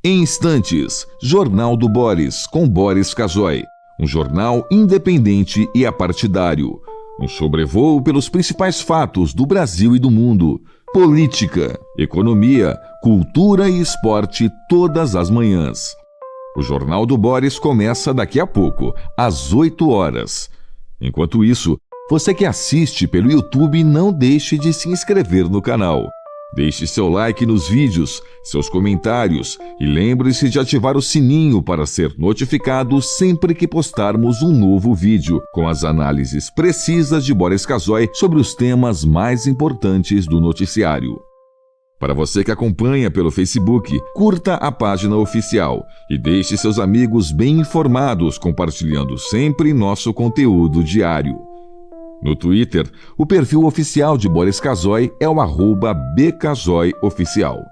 Em instantes, Jornal do Boris, com Boris Casoy. Um jornal independente e apartidário. Um sobrevoo pelos principais fatos do Brasil e do mundo. Política, economia, cultura e esporte todas as manhãs. O Jornal do Boris começa daqui a pouco, às 8 horas. Enquanto isso, você que assiste pelo YouTube, não deixe de se inscrever no canal. Deixe seu like nos vídeos, seus comentários e lembre-se de ativar o sininho para ser notificado sempre que postarmos um novo vídeo, com as análises precisas de Boris Casoy sobre os temas mais importantes do noticiário. Para você que acompanha pelo Facebook, curta a página oficial e deixe seus amigos bem informados, compartilhando sempre nosso conteúdo diário. No Twitter, o perfil oficial de Boris Casoy é o @bcasoyoficial.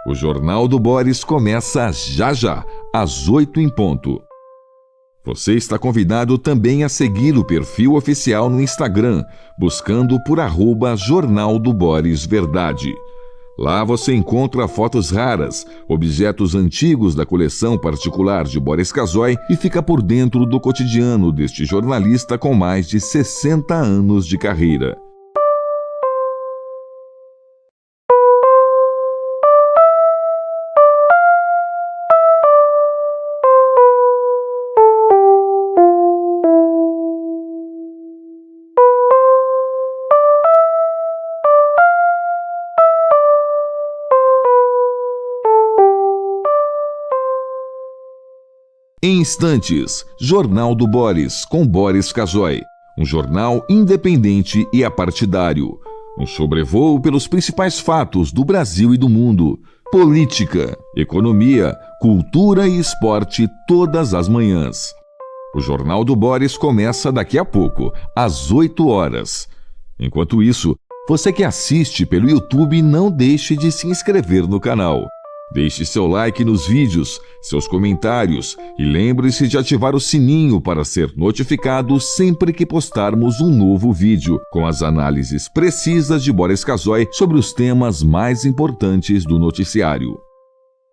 O Jornal do Boris começa já, às 8 em ponto. Você está convidado também a seguir o perfil oficial no Instagram, buscando por @Jornal do Boris Verdade. Lá você encontra fotos raras, objetos antigos da coleção particular de Boris Casoy e fica por dentro do cotidiano deste jornalista com mais de 60 anos de carreira. Em instantes, Jornal do Boris, com Boris Casoy. Um jornal independente e apartidário. Um sobrevoo pelos principais fatos do Brasil e do mundo. Política, economia, cultura e esporte todas as manhãs. O Jornal do Boris começa daqui a pouco, às 8 horas. Enquanto isso, você que assiste pelo YouTube, não deixe de se inscrever no canal. Deixe seu like nos vídeos, seus comentários e lembre-se de ativar o sininho para ser notificado sempre que postarmos um novo vídeo, com as análises precisas de Boris Casoy sobre os temas mais importantes do noticiário.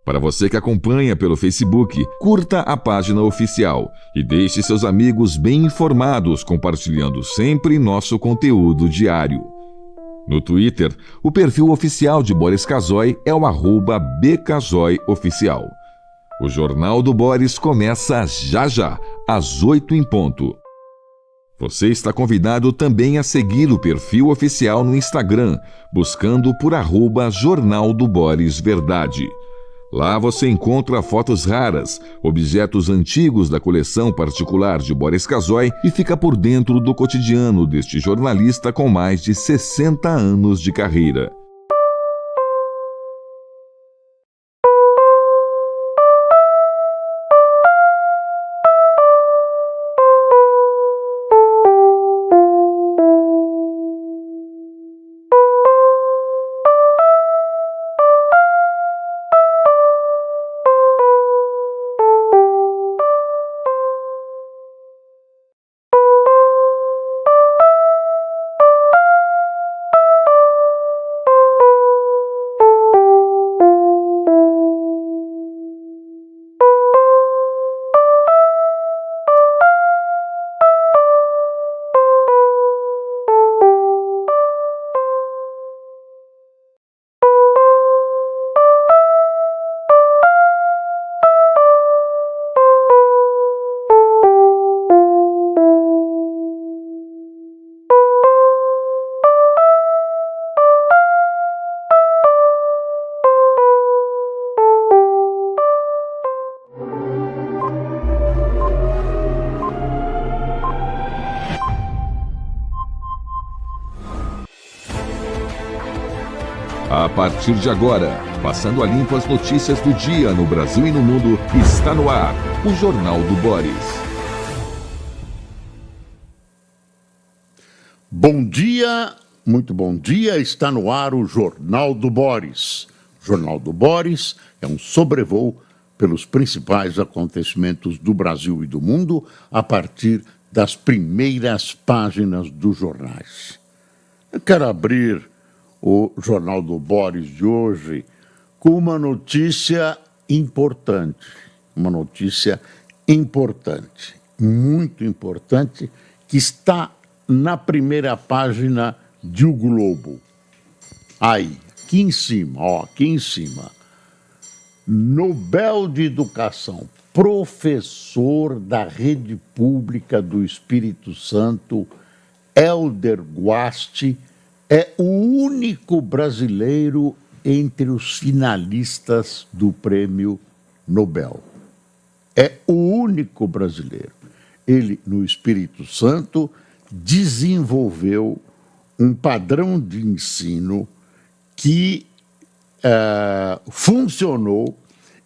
Para você que acompanha pelo Facebook, curta a página oficial e deixe seus amigos bem informados, compartilhando sempre nosso conteúdo diário. No Twitter, o perfil oficial de Boris Casoy é o @bcasoyoficial. O Jornal do Boris começa já, às 8 em ponto. Você está convidado também a seguir o perfil oficial no Instagram, buscando por @Jornal do Boris Verdade. Lá você encontra fotos raras, objetos antigos da coleção particular de Boris Casoy e fica por dentro do cotidiano deste jornalista com mais de 60 anos de carreira. A partir de agora, passando a limpo as notícias do dia no Brasil e no mundo, está no ar o Jornal do Boris. Bom dia, muito bom dia, está no ar o Jornal do Boris. O Jornal do Boris é um sobrevoo pelos principais acontecimentos do Brasil e do mundo a partir das primeiras páginas dos jornais. Eu quero abrir o Jornal do Boris de hoje com uma notícia importante, uma notícia importante, muito importante, que está na primeira página de O Globo. Aí, aqui em cima, ó, aqui em cima. Nobel de Educação, professor da rede pública do Espírito Santo, Hélder Guasti, é o único brasileiro entre os finalistas do Prêmio Nobel. É o único brasileiro. Ele, no Espírito Santo, desenvolveu um padrão de ensino que funcionou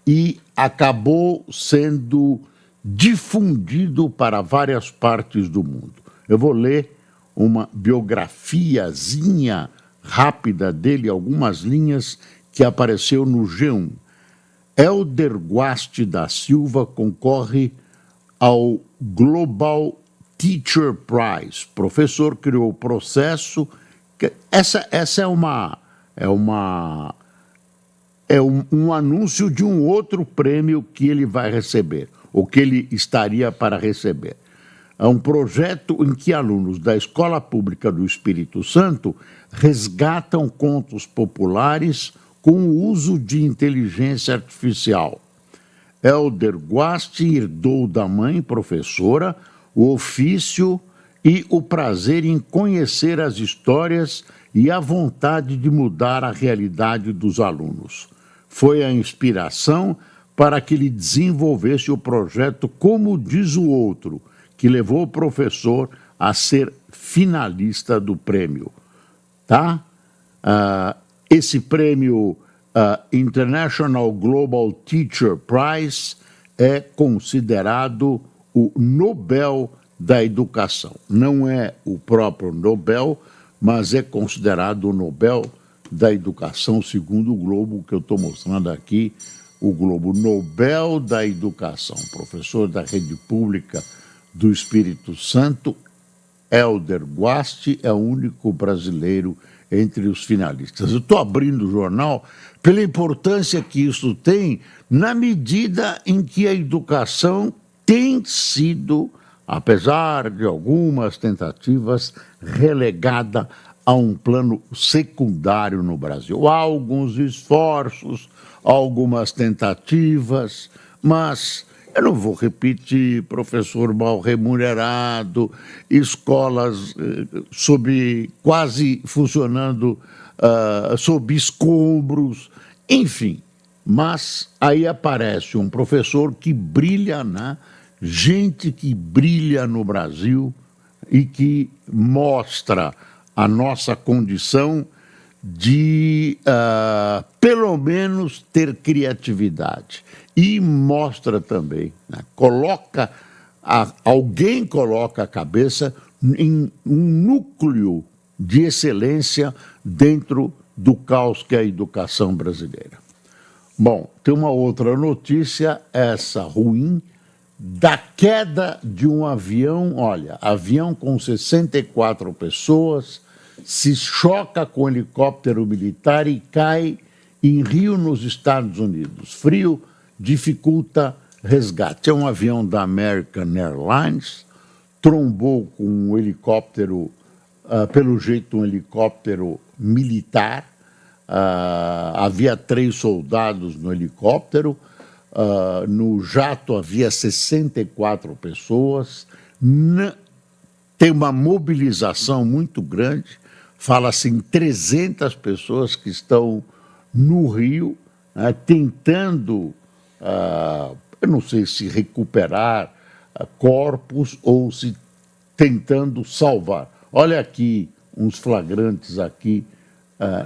e acabou sendo difundido para várias partes do mundo. Eu vou ler uma biografiazinha rápida dele, algumas linhas que apareceu no G1. Hélder Guasti da Silva concorre ao Global Teacher Prize. O professor criou o processo. Essa é um anúncio de um outro prêmio que ele vai receber, ou que ele estaria para receber. É um projeto em que alunos da Escola Pública do Espírito Santo resgatam contos populares com o uso de inteligência artificial. Hélder Guasti herdou da mãe, professora, o ofício e o prazer em conhecer as histórias e a vontade de mudar a realidade dos alunos. Foi a inspiração para que ele desenvolvesse o projeto Como Diz o Outro, que levou o professor a ser finalista do prêmio. Tá? Esse prêmio International Global Teacher Prize é considerado o Nobel da Educação. Não é o próprio Nobel, mas é considerado o Nobel da Educação, segundo o Globo, que eu estou mostrando aqui, o Globo Nobel da Educação, professor da rede pública do Espírito Santo, Hélder Guasti é o único brasileiro entre os finalistas. Eu estou abrindo o jornal pela importância que isso tem na medida em que a educação tem sido, apesar de algumas tentativas, relegada a um plano secundário no Brasil. Há alguns esforços, algumas tentativas, mas eu não vou repetir, professor mal remunerado, escolas quase funcionando sob escombros, enfim. Mas aí aparece um professor que brilha, né? Gente que brilha no Brasil e que mostra a nossa condição de, pelo menos, ter criatividade. E mostra também, né, alguém coloca a cabeça em um núcleo de excelência dentro do caos que é a educação brasileira. Bom, tem uma outra notícia, essa ruim, da queda de um avião. Olha, avião com 64 pessoas se choca com um helicóptero militar e cai em Rio, nos Estados Unidos. Frio dificulta resgate. É um avião da American Airlines, trombou com um helicóptero, pelo jeito um helicóptero militar. Havia 3 soldados no helicóptero, no jato havia 64 pessoas, tem uma mobilização muito grande, fala-se em 300 pessoas que estão no Rio, tentando, eu não sei se recuperar corpos ou se tentando salvar. Olha aqui uns flagrantes aqui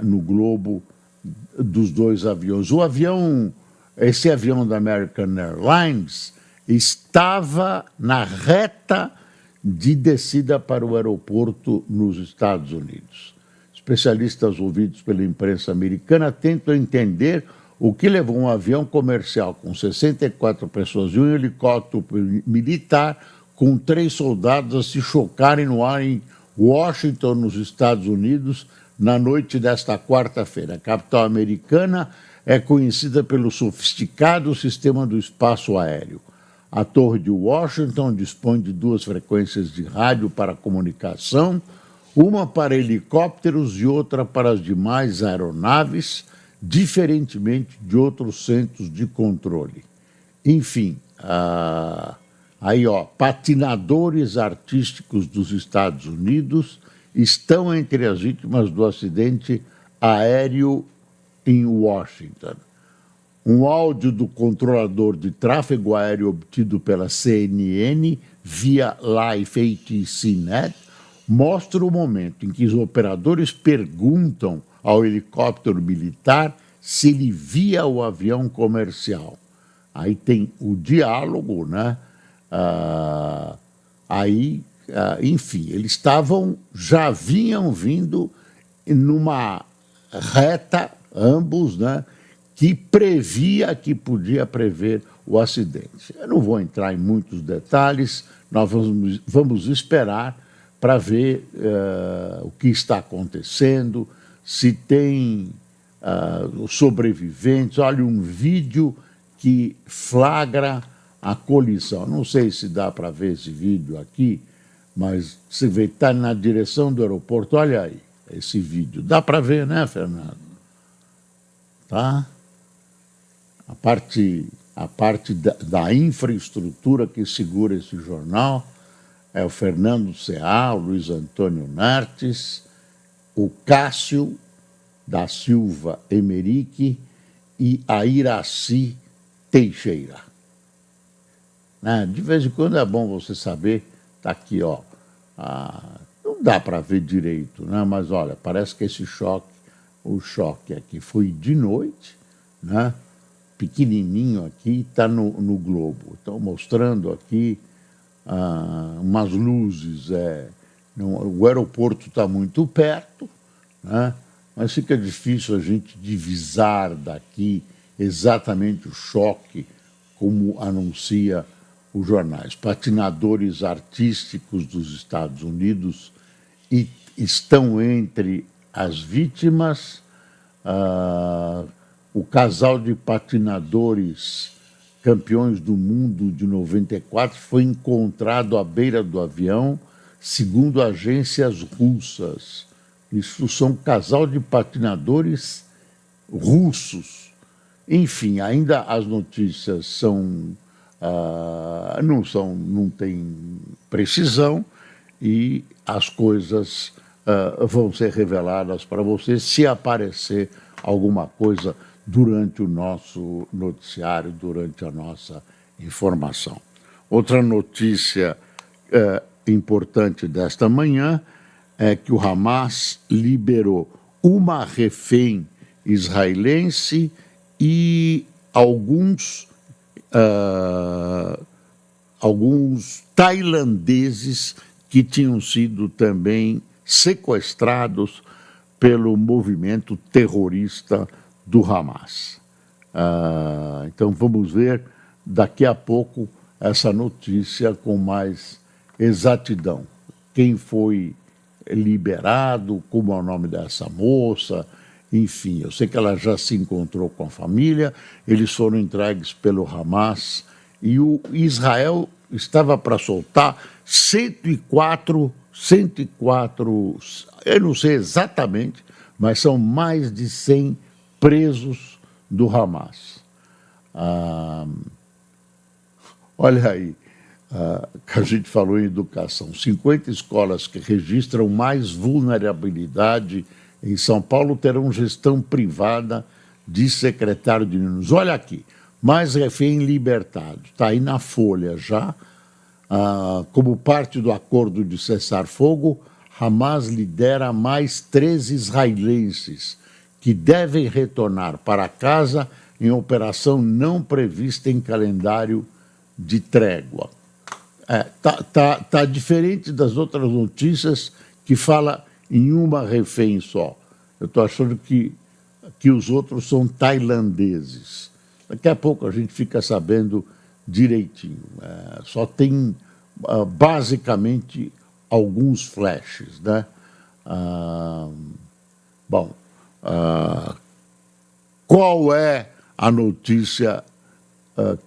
no Globo dos 2 aviões. Esse avião da American Airlines estava na reta de descida para o aeroporto nos Estados Unidos. Especialistas ouvidos pela imprensa americana tentam entender o que levou um avião comercial com 64 pessoas e um helicóptero militar com 3 soldados a se chocarem no ar em Washington, nos Estados Unidos, na noite desta quarta-feira. A capital americana é conhecida pelo sofisticado sistema do espaço aéreo. A Torre de Washington dispõe de 2 frequências de rádio para comunicação, uma para helicópteros e outra para as demais aeronaves, diferentemente de outros centros de controle. Enfim, patinadores artísticos dos Estados Unidos estão entre as vítimas do acidente aéreo em Washington. Um áudio do controlador de tráfego aéreo obtido pela CNN via Live ATC-Net mostra o momento em que os operadores perguntam ao helicóptero militar se ele via o avião comercial. Aí tem o diálogo, né? Enfim, eles já vinham vindo numa reta, ambos, né? Que podia prever o acidente. Eu não vou entrar em muitos detalhes, nós vamos esperar para ver o que está acontecendo, se tem sobreviventes. Olha, um vídeo que flagra a colisão. Não sei se dá para ver esse vídeo aqui, mas você vê que está na direção do aeroporto. Olha aí, esse vídeo. Dá para ver, né, Fernando? Tá? A parte da infraestrutura que segura esse jornal é o Fernando Ceá, o Luiz Antônio Nartes, o Cássio da Silva Emerique e a Iraci Teixeira. Né? De vez em quando é bom você saber, está aqui, ó. Não dá para ver direito, né? Mas olha, parece que o choque aqui foi de noite, né? Pequenininho aqui, está no globo. Estão mostrando aqui umas luzes. O aeroporto está muito perto, né? Mas fica difícil a gente divisar daqui exatamente o choque, como anuncia os jornais. Patinadores artísticos dos Estados Unidos estão entre as vítimas. O casal de patinadores campeões do mundo de 94 foi encontrado à beira do avião, segundo agências russas. Isso são um casal de patinadores russos. Enfim, ainda as notícias não têm precisão e as coisas vão ser reveladas para você se aparecer alguma coisa durante o nosso noticiário, durante a nossa informação. Outra notícia importante desta manhã é que o Hamas liberou uma refém israelense e alguns tailandeses que tinham sido também sequestrados pelo movimento terrorista do Hamas. Então vamos ver daqui a pouco essa notícia com mais exatidão. Quem foi liberado, como é o nome dessa moça, enfim, eu sei que ela já se encontrou com a família, eles foram entregues pelo Hamas e o Israel estava para soltar 104, eu não sei exatamente, mas são mais de 100 presos do Hamas. Olha aí, que a gente falou em educação, 50 escolas que registram mais vulnerabilidade em São Paulo terão gestão privada de secretário de meninos. Olha aqui, mais refém libertado, está aí na Folha já, como parte do acordo de cessar-fogo, Hamas lidera mais 13 israelenses que devem retornar para casa em operação não prevista em calendário de trégua. Tá diferente das outras notícias que fala em uma refém só. Eu estou achando que os outros são tailandeses. Daqui a pouco a gente fica sabendo direitinho. Só tem basicamente alguns flashes, né? qual é a notícia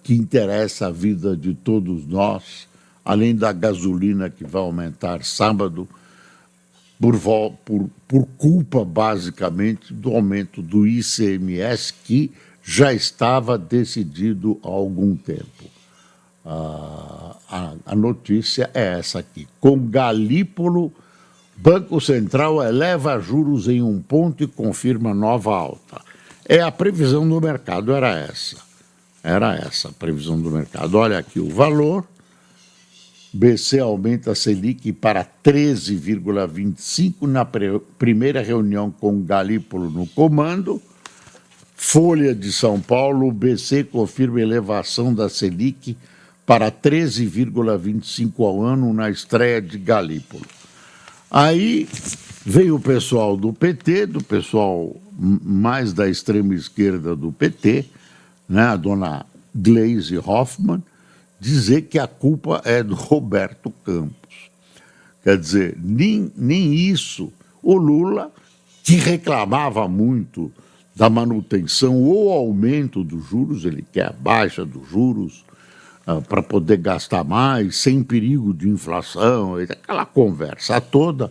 que interessa a vida de todos nós, além da gasolina que vai aumentar sábado, por culpa, basicamente, do aumento do ICMS, que já estava decidido há algum tempo. A notícia é essa aqui. Com Galípolo, Banco Central eleva juros em 1 ponto e confirma nova alta. A previsão do mercado era essa. Era essa a previsão do mercado. Olha aqui o valor. BC aumenta a Selic para 13,25 na primeira reunião com Galípolo no comando. Folha de São Paulo, o BC confirma elevação da Selic para 13,25 ao ano na estreia de Galípolo. Aí veio o pessoal do PT, do pessoal mais da extrema esquerda do PT, né, a dona Gleisi Hoffmann, dizer que a culpa é do Roberto Campos. Quer dizer, nem isso. O Lula, que reclamava muito da manutenção ou aumento dos juros, ele quer a baixa dos juros para poder gastar mais, sem perigo de inflação, aquela conversa toda,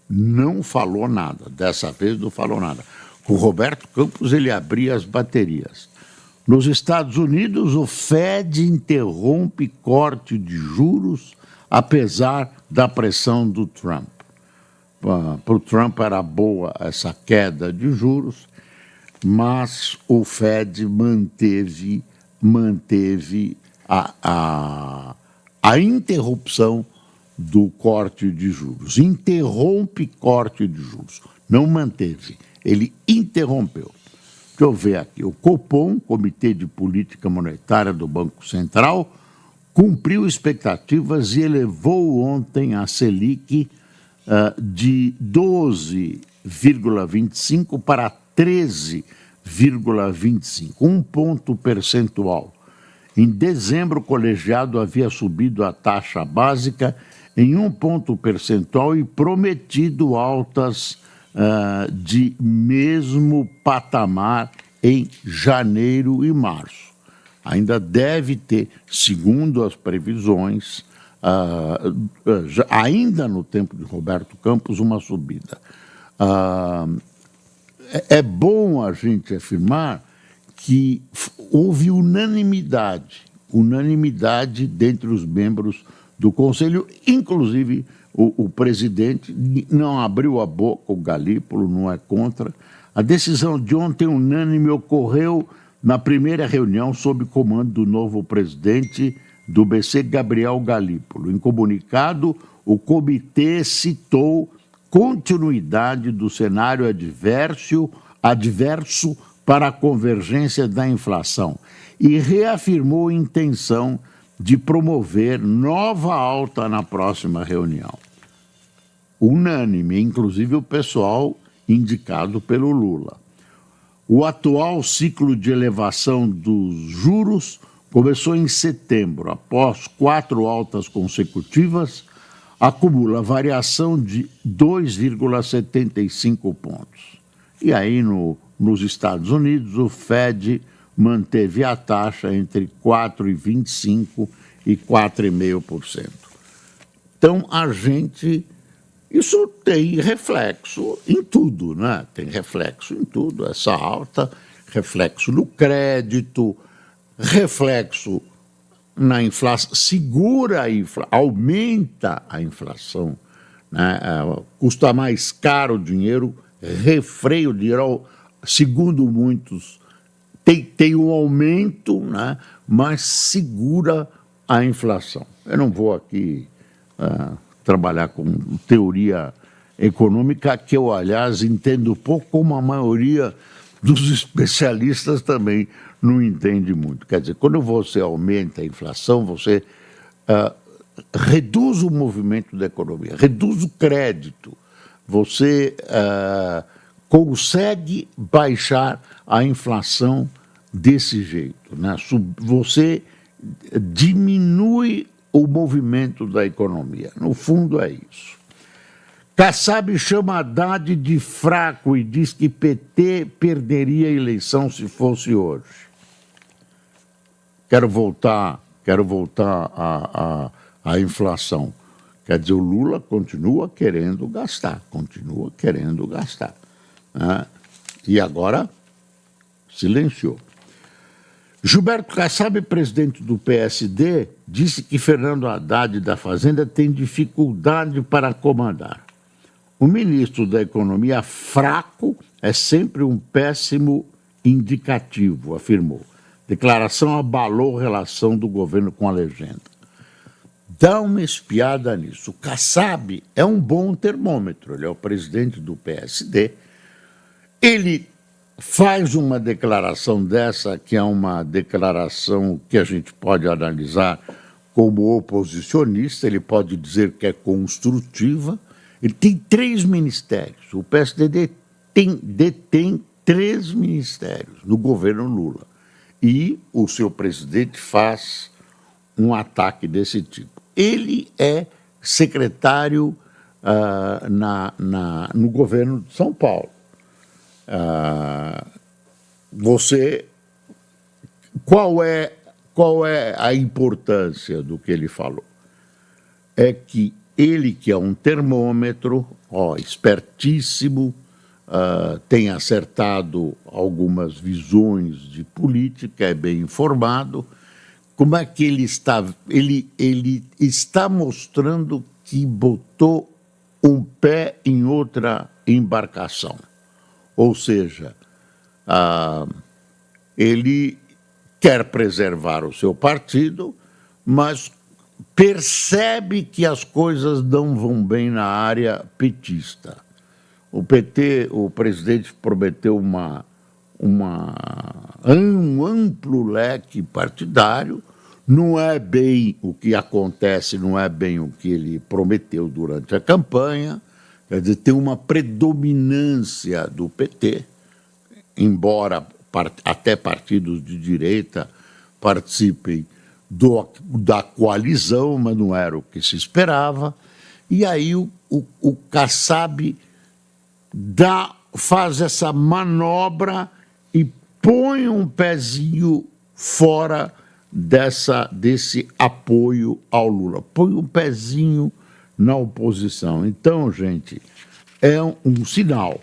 não falou nada, dessa vez não falou nada. Com o Roberto Campos ele abria as baterias. Nos Estados Unidos, o Fed interrompe corte de juros, apesar da pressão do Trump. Para o Trump era boa essa queda de juros, mas o Fed manteve a interrupção do corte de juros. Interrompe corte de juros. Não manteve, ele interrompeu. Deixa eu ver aqui. O Copom, Comitê de Política Monetária do Banco Central, cumpriu expectativas e elevou ontem a Selic de 12,25 para 13,25, 1 ponto percentual. Em dezembro, o colegiado havia subido a taxa básica em 1 ponto percentual e prometido altas de mesmo patamar em janeiro e março. Ainda deve ter, segundo as previsões, ainda no tempo de Roberto Campos, uma subida. É bom a gente afirmar que houve unanimidade dentre os membros do Conselho, inclusive o presidente não abriu a boca, o Galípolo não é contra. A decisão de ontem unânime ocorreu na primeira reunião sob comando do novo presidente do BC, Gabriel Galípolo. Em comunicado, o comitê citou continuidade do cenário adverso para a convergência da inflação e reafirmou a intenção de promover nova alta na próxima reunião. Unânime, inclusive o pessoal indicado pelo Lula. O atual ciclo de elevação dos juros começou em setembro. Após 4 altas consecutivas, acumula variação de 2,75 pontos. E aí, nos Estados Unidos, o Fed manteve a taxa entre 4,25% e 4,5%. Então, isso tem reflexo em tudo, né? Tem reflexo em tudo, essa alta, reflexo no crédito, reflexo na inflação, segura a inflação, aumenta a inflação, né? Custa mais caro o dinheiro, refreia o dinheiro, segundo muitos, tem um aumento, né? Mas segura a inflação. Eu não vou aqui trabalhar com teoria econômica, que eu, aliás, entendo pouco, como a maioria dos especialistas também não entende muito. Quer dizer, quando você aumenta a inflação, você reduz o movimento da economia, reduz o crédito, você consegue baixar a inflação desse jeito, né? Você diminui o movimento da economia. No fundo, é isso. Kassab chama Haddad de fraco e diz que PT perderia a eleição se fosse hoje. Quero voltar à inflação. Quer dizer, o Lula continua querendo gastar. Né? E agora silenciou. Gilberto Kassab, presidente do PSD, disse que Fernando Haddad da Fazenda tem dificuldade para comandar. O ministro da Economia fraco é sempre um péssimo indicativo, afirmou. Declaração abalou a relação do governo com a legenda. Dá uma espiada nisso. O Kassab é um bom termômetro, ele é o presidente do PSD. Ele faz uma declaração dessa, que é uma declaração que a gente pode analisar como oposicionista, ele pode dizer que é construtiva. Ele tem 3 ministérios. O PSD detém 3 ministérios no governo Lula. E o seu presidente faz um ataque desse tipo. Ele é secretário no governo de São Paulo. Qual é a importância do que ele falou? É que ele, que é um termômetro, espertíssimo, tem acertado algumas visões de política, é bem informado. Como é que ele está? Ele está mostrando que botou um pé em outra embarcação. Ou seja, ele quer preservar o seu partido, mas percebe que as coisas não vão bem na área petista. O PT, o presidente prometeu um amplo leque partidário, não é bem o que acontece, não é bem o que ele prometeu durante a campanha, quer dizer, tem uma predominância do PT, embora até partidos de direita participem da coalizão, mas não era o que se esperava. E aí o Kassab faz essa manobra e põe um pezinho fora desse apoio ao Lula. Põe um pezinho na oposição. Então, gente, é um sinal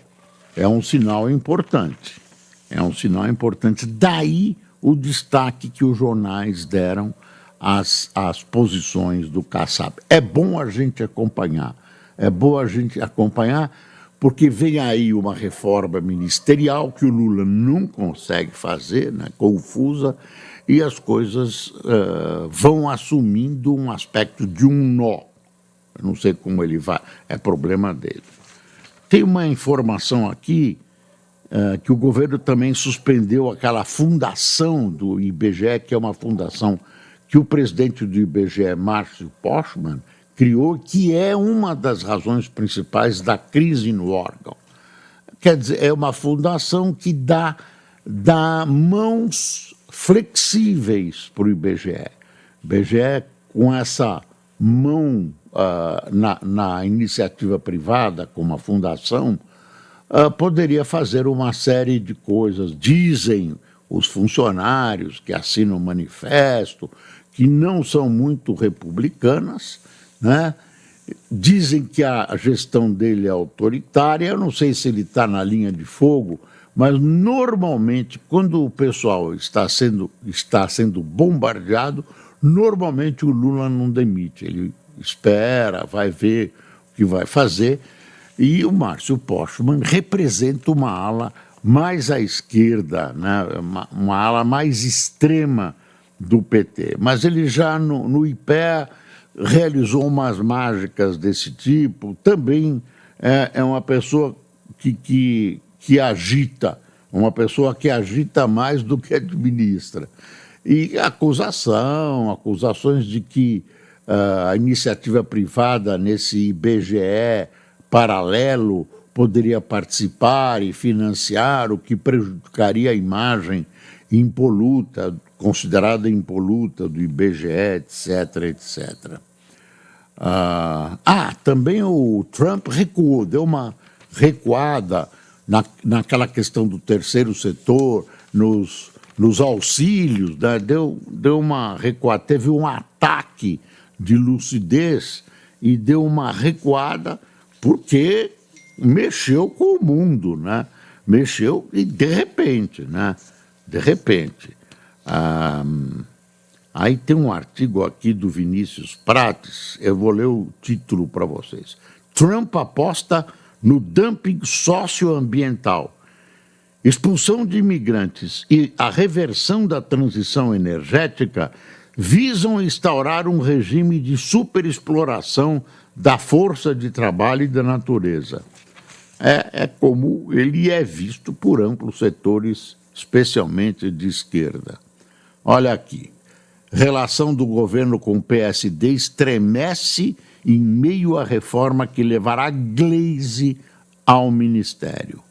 importante. É um sinal importante. Daí o destaque que os jornais deram às posições do Kassab. É bom a gente acompanhar. Porque vem aí uma reforma ministerial que o Lula não consegue fazer, né, confusa, e as coisas vão assumindo um aspecto de um nó. Eu não sei como ele vai, é problema dele. Tem uma informação aqui que o governo também suspendeu aquela fundação do IBGE, que é uma fundação que o presidente do IBGE, Márcio Postman, criou, que é uma das razões principais da crise no órgão. Quer dizer, é uma fundação que dá mãos flexíveis para o IBGE. O IBGE, com essa mão na iniciativa privada, como a fundação, poderia fazer uma série de coisas. Dizem os funcionários que assinam o manifesto, que não são muito republicanas, né? Dizem que a gestão dele é autoritária. Eu não sei se ele está na linha de fogo, mas normalmente, quando o pessoal está sendo bombardeado, normalmente o Lula não demite. Ele espera, vai ver o que vai fazer. E o Márcio Postman representa uma ala mais à esquerda, né? uma ala mais extrema do PT. Mas ele já no IPEA realizou umas mágicas desse tipo. Também é uma pessoa que agita, uma pessoa que agita mais do que administra. E acusações de que a iniciativa privada nesse IBGE paralelo poderia participar e financiar, o que prejudicaria a imagem impoluta, considerada impoluta do IBGE, etc., etc. Também o Trump recuou, deu uma recuada naquela questão do terceiro setor, nos auxílios, né? Deu uma recuada, teve um ataque de lucidez e deu uma recuada porque mexeu com o mundo, né? Mexeu e de repente, né? De repente. Aí tem um artigo aqui do Vinícius Prates, eu vou ler o título para vocês. Trump aposta no dumping socioambiental. Expulsão de imigrantes e a reversão da transição energética visam instaurar um regime de superexploração da força de trabalho e da natureza. É como ele é visto por amplos setores, especialmente de esquerda. Olha aqui. Relação do governo com o PSD estremece em meio à reforma que levará Gleisi ao ministério.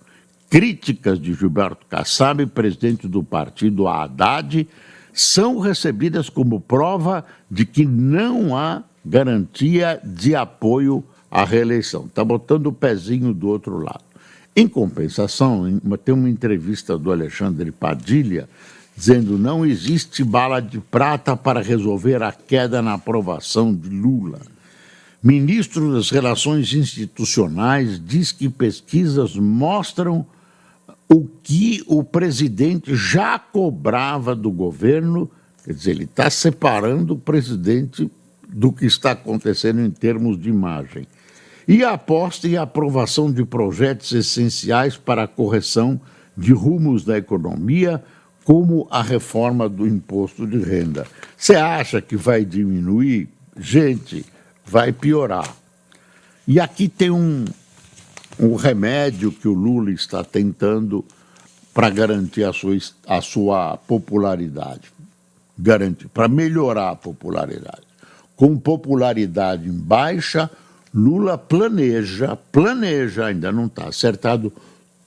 Críticas de Gilberto Kassab, presidente do partido Haddad, são recebidas como prova de que não há garantia de apoio à reeleição. Está botando o pezinho do outro lado. Em compensação, tem uma entrevista do Alexandre Padilha dizendo não existe bala de prata para resolver a queda na aprovação de Lula. Ministro das Relações Institucionais diz que pesquisas mostram o que o presidente já cobrava do governo, quer dizer, ele está separando o presidente do que está acontecendo em termos de imagem. E aposta em aprovação de projetos essenciais para a correção de rumos da economia, como a reforma do imposto de renda. Você acha que vai diminuir? Gente, vai piorar. E aqui tem um remédio que o Lula está tentando para garantir a sua popularidade. Garantir, para melhorar a popularidade. Com popularidade em baixa, Lula planeja, ainda não está acertado,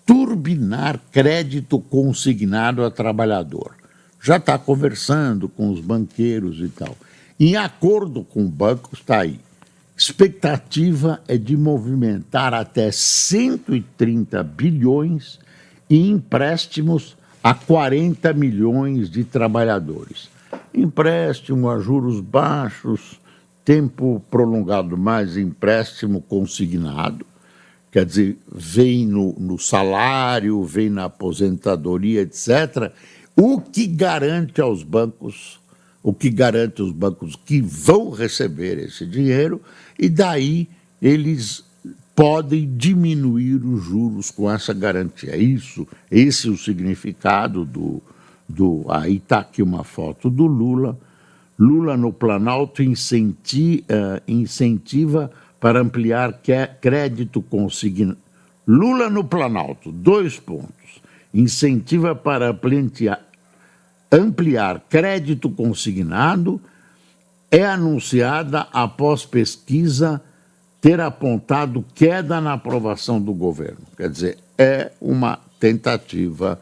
turbinar crédito consignado a trabalhador. Já está conversando com os banqueiros e tal. Em acordo com o banco, está aí. Expectativa é de movimentar até 130 bilhões em empréstimos a 40 milhões de trabalhadores. Empréstimo a juros baixos, tempo prolongado mais empréstimo consignado, quer dizer, vem no salário, vem na aposentadoria, etc., o que garante aos bancos que vão receber esse dinheiro, e daí eles podem diminuir os juros com essa garantia. Esse é o significado aí está aqui uma foto do Lula. Lula no Planalto incentiva para ampliar crédito consignado. Lula no Planalto, 2 pontos. Incentiva para ampliar crédito consignado, é anunciada após pesquisa ter apontado queda na aprovação do governo. Quer dizer, é uma tentativa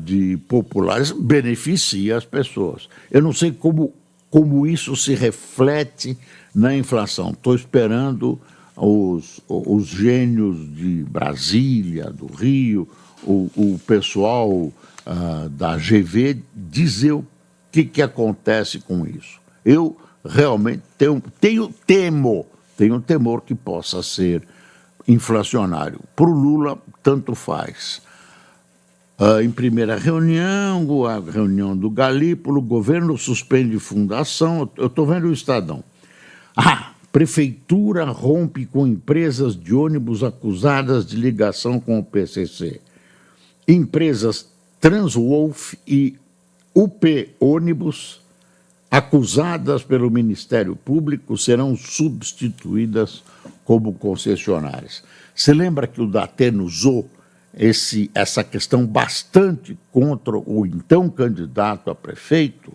de populares, beneficia as pessoas. Eu não sei como isso se reflete na inflação. Estou esperando os gênios de Brasília, do Rio, o pessoal da GV dizer o que acontece com isso. Eu realmente tenho temor que possa ser inflacionário. Para o Lula, tanto faz. Em primeira reunião, a reunião do Galípolo, o governo suspende fundação. Eu estou vendo o Estadão. Prefeitura rompe com empresas de ônibus acusadas de ligação com o PCC. Empresas Transwolf e UP Ônibus, acusadas pelo Ministério Público, serão substituídas como concessionárias. Você lembra que o Datena usou essa questão bastante contra o então candidato a prefeito?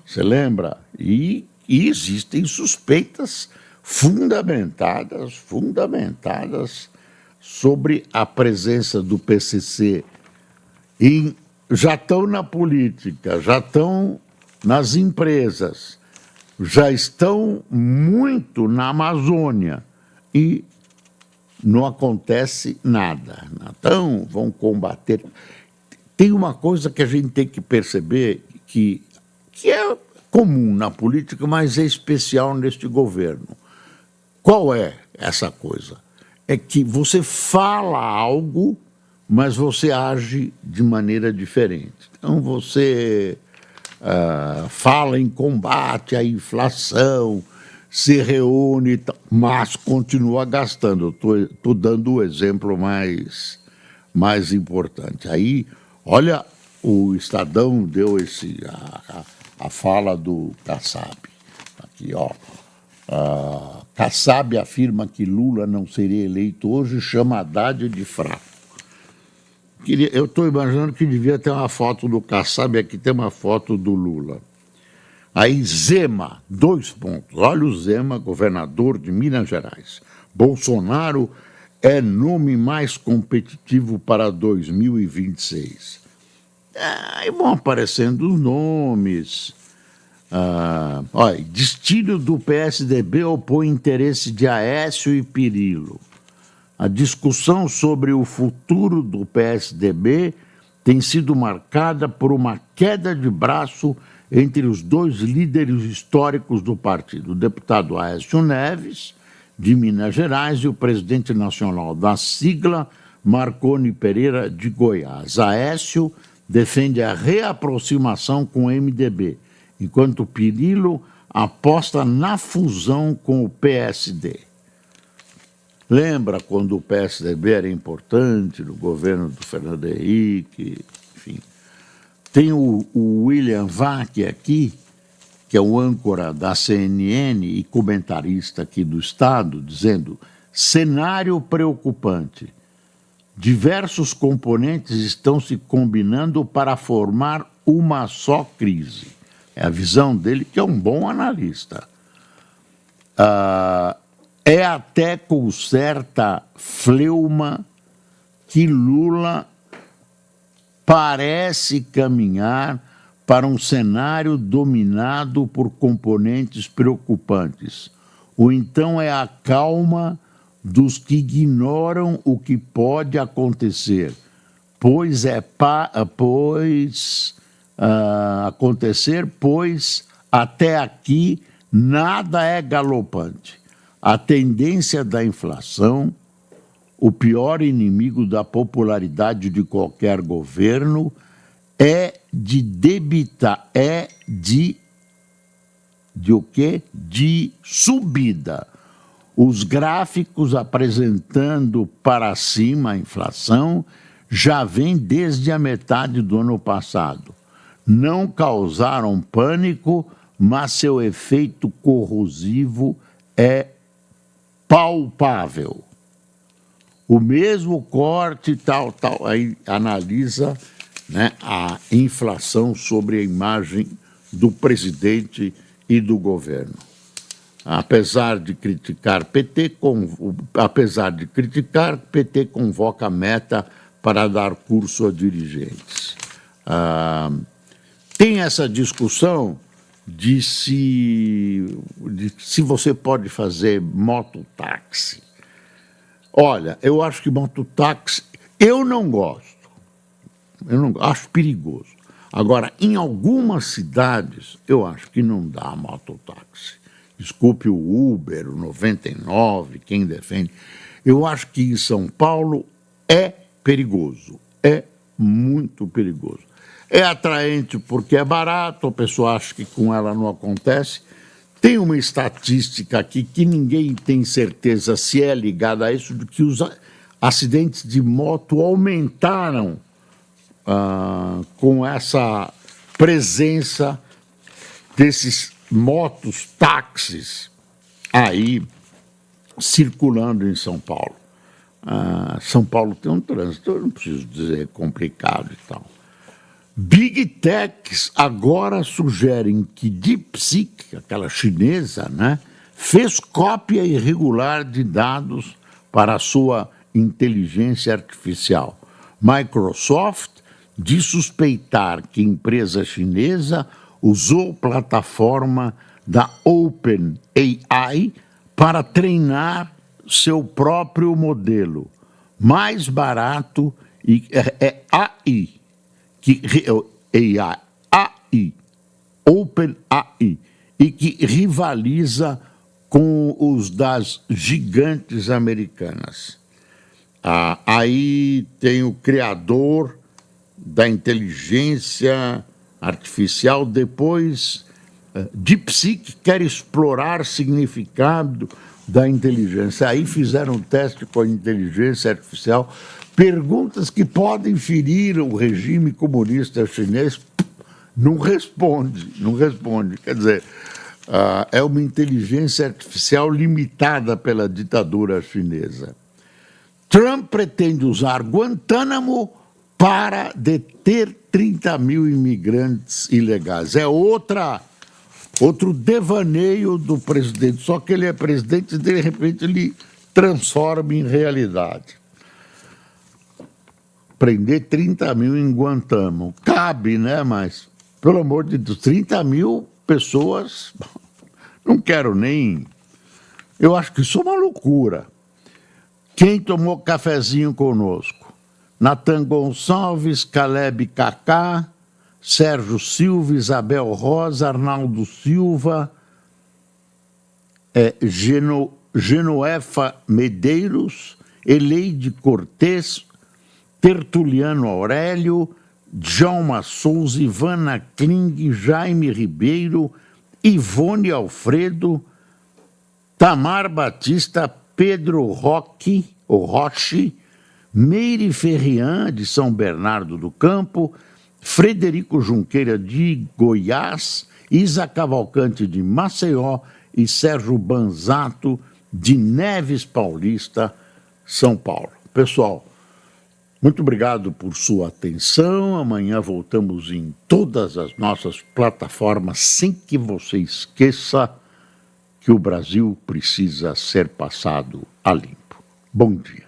Você lembra? E existem suspeitas fundamentadas sobre a presença do PCC. Já estão na política, já estão nas empresas. já estão muito na Amazônia e não acontece nada. Então, vão combater. Tem uma coisa que a gente tem que perceber que é comum na política, mas é especial neste governo. Qual é essa coisa? É que você fala algo, mas você age de maneira diferente. Então, você fala em combate à inflação, se reúne, mas continua gastando. Estou dando o exemplo mais importante. Aí, olha, o Estadão deu a fala do Kassab. Aqui, ó. Kassab afirma que Lula não seria eleito hoje, chama Haddad de fraco. Eu estou imaginando que devia ter uma foto do Kassab, aqui tem uma foto do Lula. Aí Zema, 2 pontos. Olha o Zema, governador de Minas Gerais. Bolsonaro é nome mais competitivo para 2026. Aí vão aparecendo os nomes. Olha, destino do PSDB opõe interesse de Aécio e Cirilo. A discussão sobre o futuro do PSDB tem sido marcada por uma queda de braço entre os 2 líderes históricos do partido, o deputado Aécio Neves, de Minas Gerais, e o presidente nacional da sigla, Marconi Pereira, de Goiás. Aécio defende a reaproximação com o MDB, enquanto Cirilo aposta na fusão com o PSD. Lembra quando o PSDB era importante no governo do Fernando Henrique, enfim. Tem o William Vac aqui, que é o âncora da CNN e comentarista aqui do Estado, dizendo: cenário preocupante. Diversos componentes estão se combinando para formar uma só crise. É a visão dele, que é um bom analista. É até com certa fleuma que Lula parece caminhar para um cenário dominado por componentes preocupantes. Ou então é a calma dos que ignoram o que pode acontecer, pois até aqui nada é galopante. A tendência da inflação, o pior inimigo da popularidade de qualquer governo, é de debitar, de o quê? De subida. Os gráficos apresentando para cima a inflação já vêm desde a metade do ano passado. Não causaram pânico, mas seu efeito corrosivo é palpável. O mesmo corte, tal, aí analisa, né, a inflação sobre a imagem do presidente e do governo. Apesar de criticar, PT convoca a meta para dar curso a dirigentes. Tem essa discussão de se você pode fazer mototáxi. Olha, eu acho que mototáxi, eu não gosto, acho perigoso. Agora, em algumas cidades, eu acho que não dá mototáxi. Desculpe o Uber, o 99, quem defende. Eu acho que em São Paulo é perigoso, é muito perigoso. É atraente porque é barato, a pessoa acha que com ela não acontece. Tem uma estatística aqui que ninguém tem certeza se é ligada a isso, de que os acidentes de moto aumentaram com essa presença desses motos, táxis aí circulando em São Paulo. São Paulo tem um trânsito, eu não preciso dizer complicado e tal. Big Techs agora sugerem que DeepSeek, aquela chinesa, né, fez cópia irregular de dados para a sua inteligência artificial. Microsoft diz suspeitar que empresa chinesa usou plataforma da OpenAI para treinar seu próprio modelo mais barato e AI, OpenAI, e que rivaliza com os das gigantes americanas. Aí tem o criador da inteligência artificial, depois DeepSeek quer explorar significado da inteligência. Aí fizeram um teste com a inteligência artificial, perguntas que podem ferir o regime comunista chinês, não responde. Quer dizer, é uma inteligência artificial limitada pela ditadura chinesa. Trump pretende usar Guantánamo para deter 30 mil imigrantes ilegais. É outro devaneio do presidente, só que ele é presidente e, de repente, ele transforma em realidade. Prender 30 mil em Guantánamo. Cabe, né? Mas, pelo amor de Deus, 30 mil pessoas, não quero nem... Eu acho que isso é uma loucura. Quem tomou cafezinho conosco? Natan Gonçalves, Caleb Kaká, Sérgio Silva, Isabel Rosa, Arnaldo Silva, Genoefa Medeiros, Eleide Cortez, Tertuliano Aurélio, Djalma Souza, Ivana Kling, Jaime Ribeiro, Ivone Alfredo, Tamar Batista, Pedro Roque, Meire Ferrian, de São Bernardo do Campo, Frederico Junqueira, de Goiás, Isa Cavalcante, de Maceió, e Sérgio Banzato, de Neves Paulista, São Paulo. Pessoal, muito obrigado por sua atenção. Amanhã voltamos em todas as nossas plataformas, sem que você esqueça que o Brasil precisa ser passado a limpo. Bom dia.